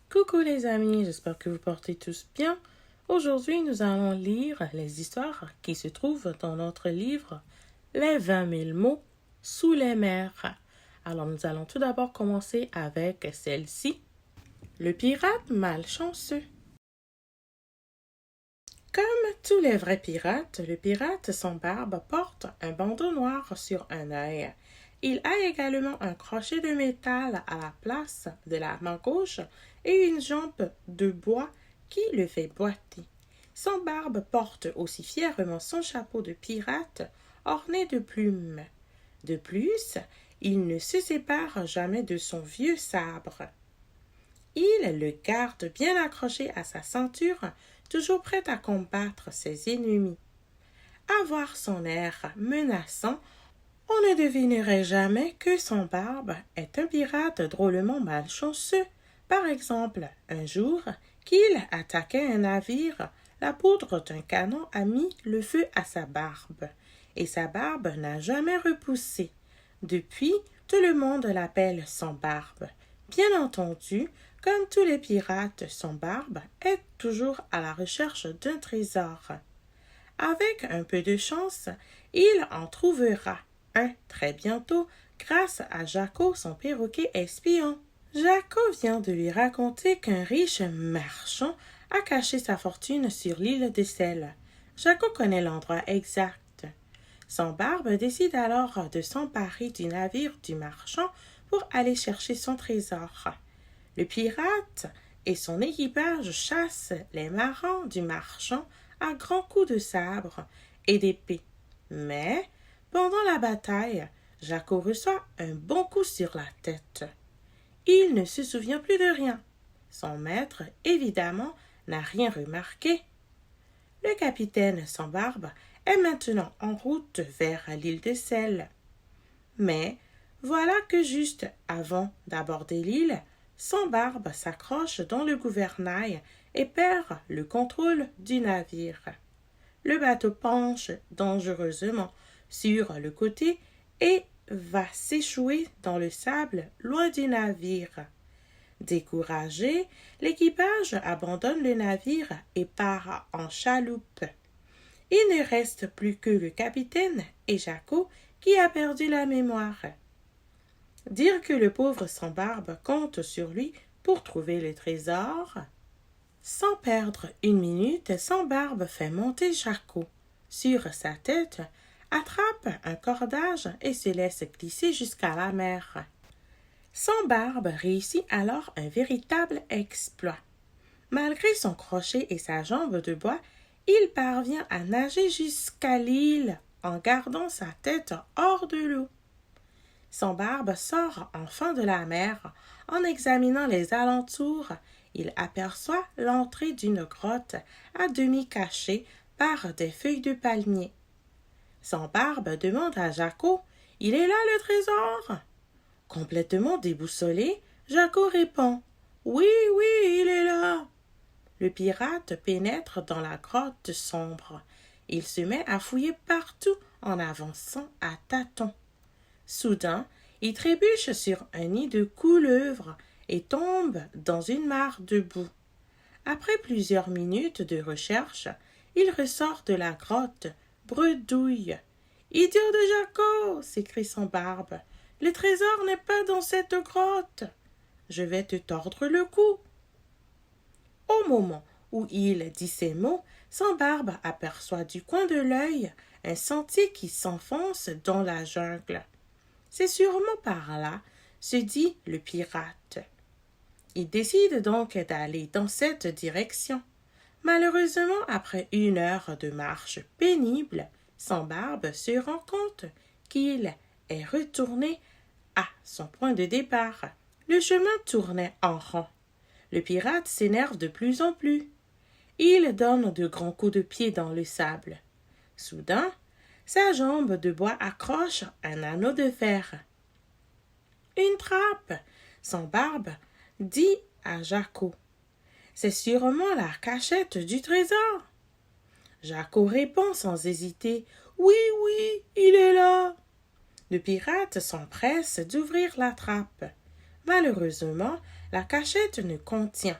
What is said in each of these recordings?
Coucou les amis, j'espère que vous portez tous bien. Aujourd'hui, nous allons lire les histoires qui se trouvent dans notre livre Les 20 000 mots sous les mers. Alors, nous allons tout d'abord commencer avec celle-ci. Le pirate malchanceux. Comme tous les vrais pirates, le pirate sans barbe porte un bandeau noir sur un œil. Il a également un crochet de métal à la place de la main gauche et une jambe de bois qui le fait boiter. Son barbe porte aussi fièrement son chapeau de pirate orné de plumes. De plus, il ne se sépare jamais de son vieux sabre. Il le garde bien accroché à sa ceinture, toujours prêt à combattre ses ennemis. À voir son air menaçant, on ne devinerait jamais que son barbe est un pirate drôlement malchanceux. Par exemple, un jour qu'il attaquait un navire, la poudre d'un canon a mis le feu à sa barbe, et sa barbe n'a jamais repoussé. Depuis, tout le monde l'appelle son barbe. Bien entendu, comme tous les pirates, son barbe est toujours à la recherche d'un trésor. Avec un peu de chance, il en trouvera un très bientôt grâce à Jacko, son perroquet espion. Jacko vient de lui raconter qu'un riche marchand a caché sa fortune sur l'île de Sel. Jacko connaît l'endroit exact. Son barbe décide alors de s'emparer du navire du marchand pour aller chercher son trésor. Le pirate et son équipage chassent les marins du marchand à grands coups de sabre et d'épée. Mais, pendant la bataille, Jacko reçoit un bon coup sur la tête. Il ne se souvient plus de rien. Son maître, évidemment, n'a rien remarqué. Le capitaine sans barbe est maintenant en route vers l'île de Sel. Mais voilà que juste avant d'aborder l'île, sans barbe s'accroche dans le gouvernail et perd le contrôle du navire. Le bateau penche dangereusement sur le côté et va s'échouer dans le sable loin du navire. Découragé, l'équipage abandonne le navire et part en chaloupe. Il ne reste plus que le capitaine et Jacko qui a perdu la mémoire. Dire que le pauvre sans barbe compte sur lui pour trouver le trésor. Sans perdre une minute, sans barbe fait monter Jacko. Sur sa tête, attrape un cordage et se laisse glisser jusqu'à la mer. Sans barbe réussit alors un véritable exploit. Malgré son crochet et sa jambe de bois, il parvient à nager jusqu'à l'île en gardant sa tête hors de l'eau. Sans barbe sort enfin de la mer. En examinant les alentours, il aperçoit l'entrée d'une grotte à demi cachée par des feuilles de palmier. Sans barbe demande à Jacko « Il est là le trésor ?» Complètement déboussolé, Jacko répond « Oui, oui, il est là !» Le pirate pénètre dans la grotte sombre. Il se met à fouiller partout en avançant à tâtons. Soudain, il trébuche sur un nid de couleuvres et tombe dans une mare de boue. Après plusieurs minutes de recherche, il ressort de la grotte, bredouille. « Idiot de Jacko !» s'écrie sans barbe. « Le trésor n'est pas dans cette grotte. Je vais te tordre le cou. » Au moment où il dit ces mots, sans barbe aperçoit du coin de l'œil un sentier qui s'enfonce dans la jungle. C'est sûrement par là, se dit le pirate. Il décide donc d'aller dans cette direction. Malheureusement, après 1 heure de marche pénible, sans barbe se rend compte qu'il est retourné à son point de départ. Le chemin tournait en rond. Le pirate s'énerve de plus en plus. Il donne de grands coups de pied dans le sable. Soudain, sa jambe de bois accroche un anneau de fer. « Une trappe !» Sans barbe dit à Jacko. « C'est sûrement la cachette du trésor. » Jacko répond sans hésiter. « Oui, oui, il est là !» Le pirate s'empresse d'ouvrir la trappe. Malheureusement, La cachette ne contient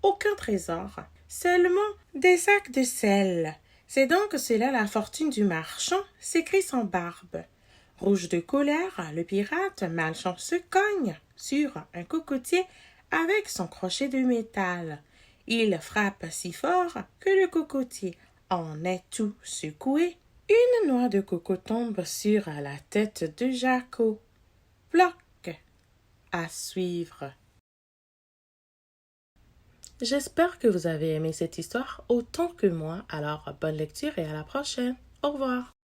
aucun trésor, seulement des sacs de sel. C'est donc cela la fortune du marchand, s'écrie sans barbe. Rouge de colère, le pirate malchanceux cogne sur un cocotier avec son crochet de métal. Il frappe si fort que le cocotier en est tout secoué. Une noix de coco tombe sur la tête de Jacko. Ploc! À suivre. J'espère que vous avez aimé cette histoire autant que moi, alors bonne lecture et à la prochaine. Au revoir.